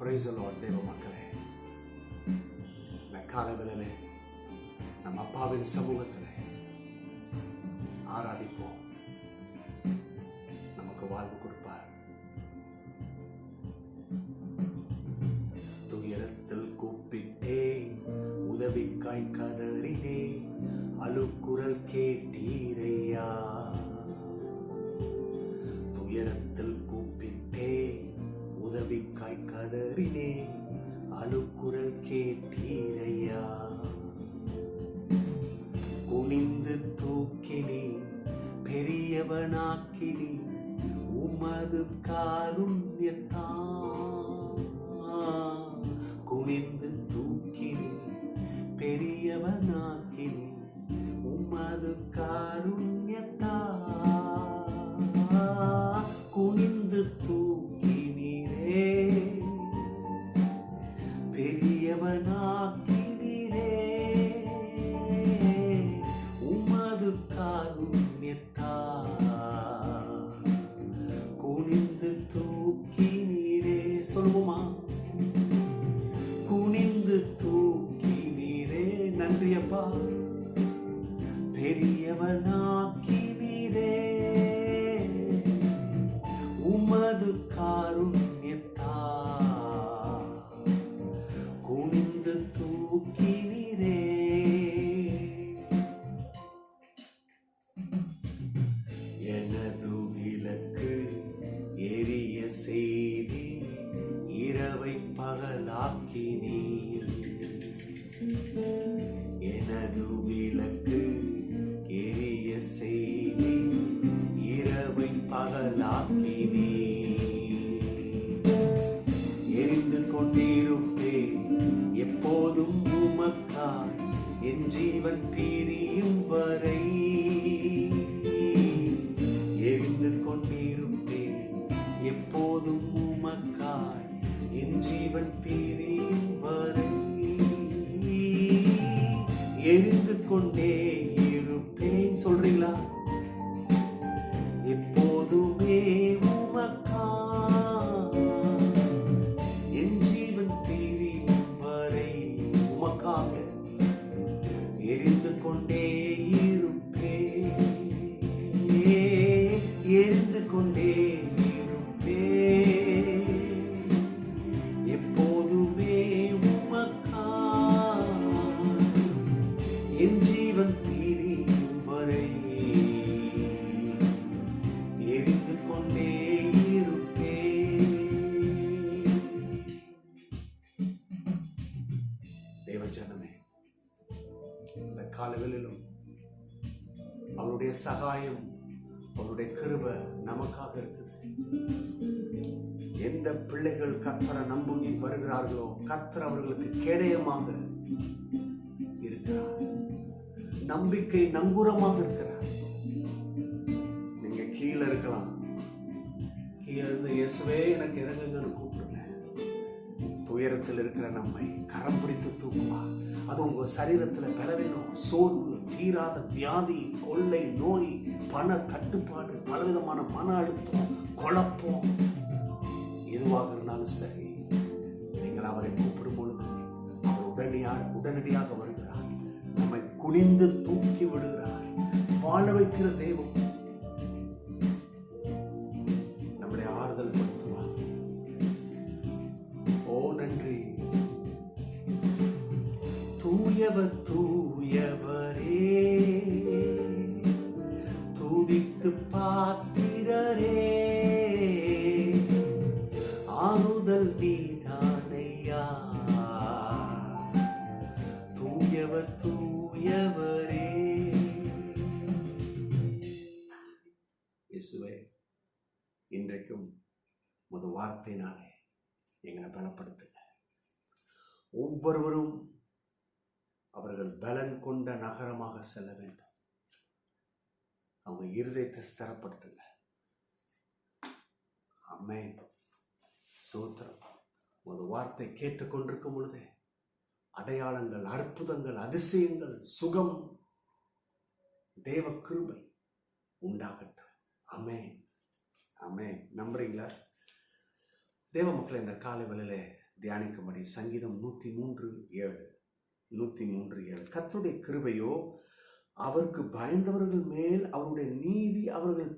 Praise the Lord, தேவ மக்களே. இந்த காலவேளையிலே நம்ம அப்பாவின் சமூகத்திலே ஆராதிப்போம். நமக்கு வாழ்வு கொடுப்பார். துயரத்தில் கூப்பிட்டேன், உதவிக்காய் கதறினேன், அழுக்குரல் கேட்டீரையா. துயரத்தில் கூப்பிட்டேன், உதவிக்காய் கதறினேன், அழுக்குரல் கேட்டீரையா. குனிந்து தூக்கினே, பெரியவனாக்கினே, உமது காருண்யத்தான். குனிந்து தூக்கினே, பெரியவனாக்கினே, உமது காருண்யத்தான். குனிந்து தூக்கினீரே, பெரியவனாக்கினீரே, உமது காருண்யத்தான். குனிந்து தூக்கினீரே, சொல்லுவோமா? குனிந்து தூக்கினீரே, நன்றி அப்பா. பெரியவனாக்கினீரே, உமது காருண்யத்தான். குனிந்து தூக்கினீரே. எனது விளக்கு எரிய செய்தி, இரவை பகலாக்கினீர். எனது விளக்கு எரிய செய்தி, இரவை பகலாக்கினீர். எரிந்து கொண்டிருப்பேன் எப்போதும் உமக்காய், என் ஜீவன் பிரியும் வரை. எரிந்து கொண்டிருப்பேன் எப்போதும் உமக்காய், என் ஜீவன் பிரியும் வரை. எரிந்து கொண்டே இருப்பேன், சொல்றீங்களா? எப்போதுமே உமக்காய், என் ஜீவன் பிரியும் வரை. உமக்காக எரிந்து கொண்டே இருப்பேன், எரிந்து கொண்டே இருப்பேன். எப்போதுமே உமக்காய், என் ஜீவன் பிரியும் வரை. எரிந்து கொண்டே இருப்பேன். தேவஜனமே, இந்த காலங்களிலும் அவருடைய சகாயம், அவருடைய கிருபை நமக்காக இருக்குது. எந்த பிள்ளைகள் கர்த்தரை நம்பி வருகிறார்களோ, கர்த்தர் அவர்களுக்கு கேடயமாக இருக்கிறார். நம்பிக்கை நங்கூரமாக இருக்கிறார். நீங்க கீழே இருக்கலாம், கீழே இருந்து இயேசுவே எனக்கு இறங்குங்கன்னு கூப்பிடுங்க. துயரத்தில் இருக்கிற நம்மை கரம் பிடித்து தூக்குவா. அது உங்க சரீரத்துல பலவீனம், சோர்வு, தீராத வியாதி, கொள்ளை நோய், பண தட்டுப்பாடு, பலவிதமான மன அழுத்தம், குழப்பம், எதுவாக இருந்தாலும் சரி, நீங்கள் அவரை கூப்பிடும் பொழுது அவர் உடனடியாக வருகிறார். நம்மை குனிந்து தூக்கி விடுகிறார். வாழ வைக்கிற தெய்வம் நம்மளை ஆறுதல் படுத்துவார். ஓ நன்றி. தூயவர் தூயவரே, துதிக்கு பாத்திரரே, ஆறுதல் நீதானையா. தூயவர் தூயவரே. இயேசுவே, இன்றைக்கும் முத வார்த்தையினாலே எங்களை பலப்படுத்துங்க. ஒவ்வொருவரும் அவர்கள் பலன் கொண்ட நகரமாக செல்ல வேண்டும். அவங்க இருதயத்தை ஸ்திரப்படுத்துங்க. ஆமென். சோத்திரம். ஒரு வார்த்தை கேட்டுக்கொண்டிருக்கும் பொழுதே அடையாளங்கள், அற்புதங்கள், அதிசயங்கள், சுகம், தேவ கிருபை உண்டாகட்டும். ஆமென். ஆமென். நம்புறீங்களா? தேவ மக்களை, இந்த காலை வேளையிலே தியானிக்கும்படி சங்கீதம் 103:7. 103:7. கர்த்தருடைய கிருபையோ அவருக்கு பயந்தவர்கள் மேல், அவருடைய நீதி அவர்கள்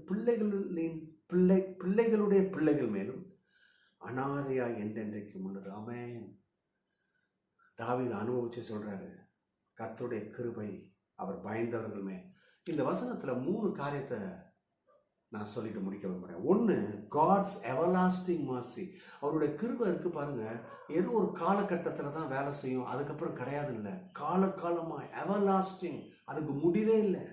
பிள்ளைகளுடைய பிள்ளைகள் மேலும் அனாதையாய் என்றென்றைக்கும் உள்ளது. ஆமென். தாவீது அனுபவிச்சு சொல்றாரு, கர்த்தருடைய கிருபை அவர் பயந்தவர்கள் மேல். இந்த வசனத்துல 3 காரியத்தை நான் சொல்லிட்டு முடிக்க விரும்புகிறேன். ஒன்று, காட்ஸ் எவர்லாஸ்டிங் மர்சி. அவருடைய கிருபை இருக்கு பாருங்க, ஏதோ ஒரு காலகட்டத்தில் தான் வேலை செய்யும், அதுக்கப்புறம் கிடையாது. இல்லை, காலகாலமாக எவர்லாஸ்டிங், அதுக்கு முடிவே இல்லை.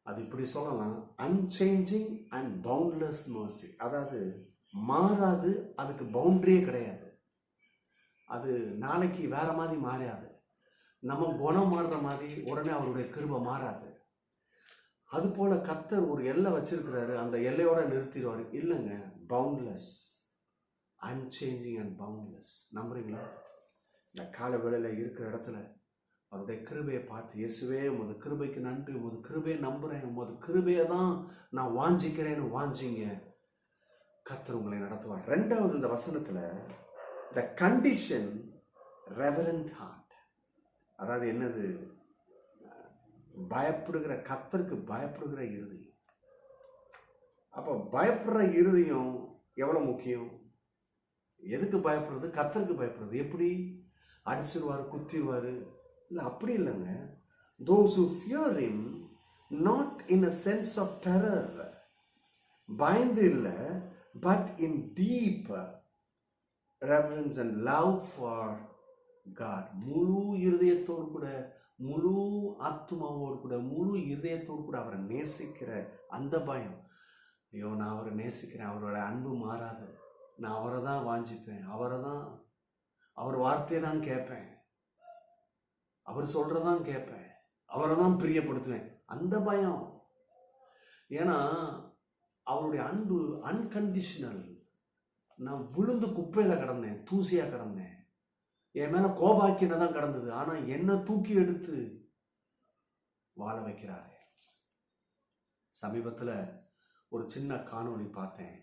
அது இப்படி சொல்லலாம், அன்சேஞ்சிங் அண்ட் பவுண்ட்லெஸ் மர்சி. அதாவது மாறாது, அதுக்கு பவுண்டரியே கிடையாது. அது நாளைக்கு வேற மாதிரி மாறாது. நம்ம குணம் மாறுற மாதிரி உடனே அவருடைய கிருபை மாறாது. அது போல கர்த்தர் ஒரு எல்லை வச்சிருக்கிறாரு, அந்த எல்லையோட நிறுத்திடுவார். இல்லைங்க, பவுண்ட்லெஸ், அன்சேஞ்சிங் அண்ட் பவுண்ட்லெஸ். நம்புறீங்களா? இந்த கால வேளையில் இருக்கிற இடத்துல அவருடைய கிருபையை பார்த்து, இயேசுவே உமது கிருபைக்கு நன்றி, உமது கிருபையை நம்புறேன், உமது கிருபையை தான் நான் வாஞ்சிக்கிறேன்னு வாஞ்சிங்க, கர்த்தர் உங்களை நடத்துவார். 2வது, இந்த வசனத்துல த கண்டிஷன் ரெவரண்ட் ஹார்ட். அதாவது என்னது? பயப்படுகிற, கர்த்தருக்கு பயப்படுகிற இருதயம். அப்போ பயப்படுற இருதயம் எவ்வளவு முக்கியம்? எதுக்கு பயப்படுறது? கர்த்தருக்கு பயப்படுறது. எப்படி? அடிச்சிருவாரு, குத்திடுவாரு? இல்லை, அப்படி இல்லைங்க. those who fear him not in a sense of terror, பயந்து இல்லை, but in deep reverence and love for God. முழு இருதயத்தோடு கூட, முழு ஆத்மாவோடு கூட, முழு இருதயத்தோடு கூட அவரை நேசிக்கிற அந்த பயம். ஐயோ, நான் அவரை நேசிக்கிறேன், அவரோட அன்பு மாறாது, நான் அவரை தான் வாஞ்சிப்பேன், அவர் வார்த்தையை தான் கேட்பேன், அவர் சொல்றதான் கேட்பேன், அவரை தான் பிரியப்படுத்துவேன், அந்த பயம். ஏன்னா அவருடைய அன்பு அன்கண்டிஷனல். நான் விழுந்து குப்பையில் கிடந்தேன், தூசியா கிடந்தேன், என் மேல கோபாக்கின தான் கிடந்தது, ஆனா என்ன தூக்கி எடுத்து வாழ வைக்கிறாரு. சமீபத்தில் ஒரு சின்ன காணொளி பார்த்தேன்.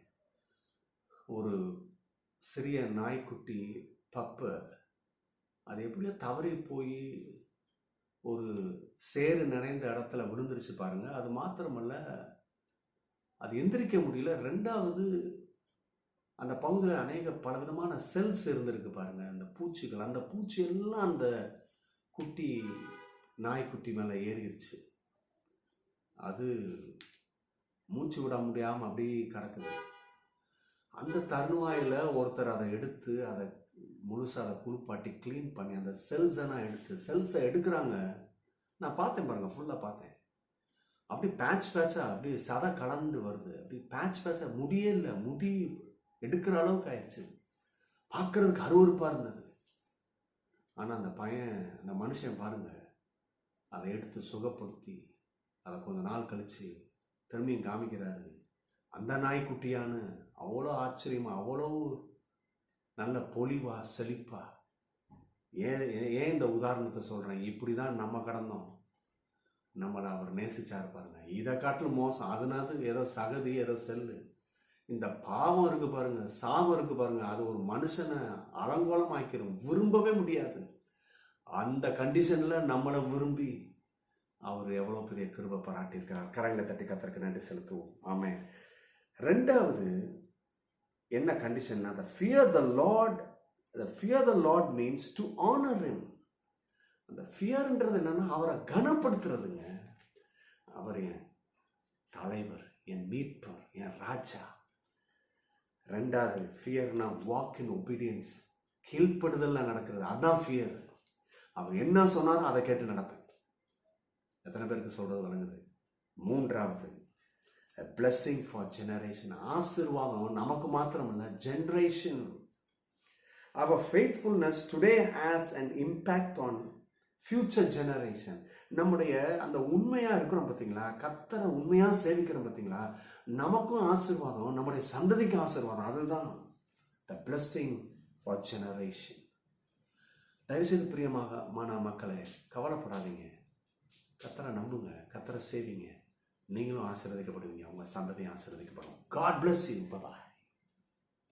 ஒரு சிறிய நாய்க்குட்டி பப்பு, அது எப்படியோ தவறி போய் ஒரு சேறு நிறைந்த இடத்துல விழுந்துருச்சு பாருங்க. அது மாத்திரமல்ல, அது எந்திரிக்க முடியல. 2வது, அந்த பகுதியில் பலவிதமான செல்ஸ் இருந்திருக்கு பாருங்க, அந்த பூச்சிகள். அந்த பூச்சி எல்லாம் அந்த நாய்க்குட்டி மேலே ஏறிடுச்சு. அது மூச்சு விட முடியாமல் அப்படி கிடக்குது. அந்த தருவாயில் ஒருத்தர் அதை எடுத்து, அதை முழுசாக அதை குளிப்பாட்டி க்ளீன் பண்ணி அந்த செல்ஸெல்லாம் எடுத்து, செல்ஸை எடுக்கிறாங்க. நான் பார்த்தேன் பாருங்க, ஃபுல்லாக பார்த்தேன். அப்படி பேட்சாக அப்படி சதை கலந்து வருது, அப்படி பேட்சாக முடியே இல்லை, முடி எடுக்கிற அளவுக்கு ஆயிடுச்சு. பார்க்கறதுக்கு அருவருப்பாக இருந்தது. ஆனால் அந்த மனுஷன் பாருங்க, அதை எடுத்து சுகப்படுத்தி அதை கொஞ்ச நாள் கழிச்சு திரும்பியும் காமிக்கிறாரு. அந்த நாய்க்குட்டியான்னு அவ்வளோ ஆச்சரியமா, அவ்வளோ நல்ல பொலிவா, செழிப்பா. ஏன் இந்த உதாரணத்தை சொல்கிறேன்? இப்படி தான் நம்ம கடந்தோம். நம்மளை அவர் நேசிச்சாரு பாருங்க. இதை காட்டிலும் மோசம். அதனால ஏதோ சகதி, ஏதோ செல்லு, இந்த பாவம் இருக்கு பாருங்க, சாபம் இருக்கு பாருங்க, அது ஒரு மனுஷனை அலங்கோலம் ஆக்கிரும், விரும்பவே முடியாது. அந்த கண்டிஷன்ல நம்மளை விரும்பி அவர் எவ்வளோ பெரிய கிருபை பாராட்டியிருக்கிறார். கரங்களை தட்டி கர்த்தருக்கு நன்றி செலுத்துவோம். ஆமென். 2வது என்ன கண்டிஷன்னா, the fear the Lord means to honor him. அந்த ஃபியர்ன்றது என்னன்னா, அவரை கனப்படுத்துறதுங்க. அவர் என் தலைவர், என் மீட்பர், என் ராஜா. 2வது ஃபியர்னா வாக் இன் ஒபீடியன்ஸ், கீழ்ப்படுதல்ல நடக்கிறது, அதான் ஃபியர். அவர் என்ன சொன்னாரோ அதை கேட்டு நடப்பேன். எத்தனை பேருக்கு சொல்றது வழங்குது? 3வது blessing for generation, ஆசீர்வாதம் நமக்கு மாத்திரம் இல்ல, generation. our faithfulness today has an impact on future generation. நம்முடைய அந்த உண்மையா இருக்கிறோம் பார்த்தீங்களா, கர்த்தரை உண்மையா சேவிக்கிறோம் பார்த்தீங்களா, நமக்கும் ஆசீர்வாதம், நம்முடைய சந்ததிக்கு ஆசீர்வாதம். அதுதான் the blessing for generation. தயவுசெய்து பிரியமான மக்களே, கவலைப்படாதீங்க, கர்த்தரை நம்புங்க, கர்த்தரை சேவிங்க, நீங்களும் ஆசீர்வதிக்கப்படுவீங்க, உங்க சந்ததியும் ஆசீர்வதிக்கப்படும். God bless you. Bye bye.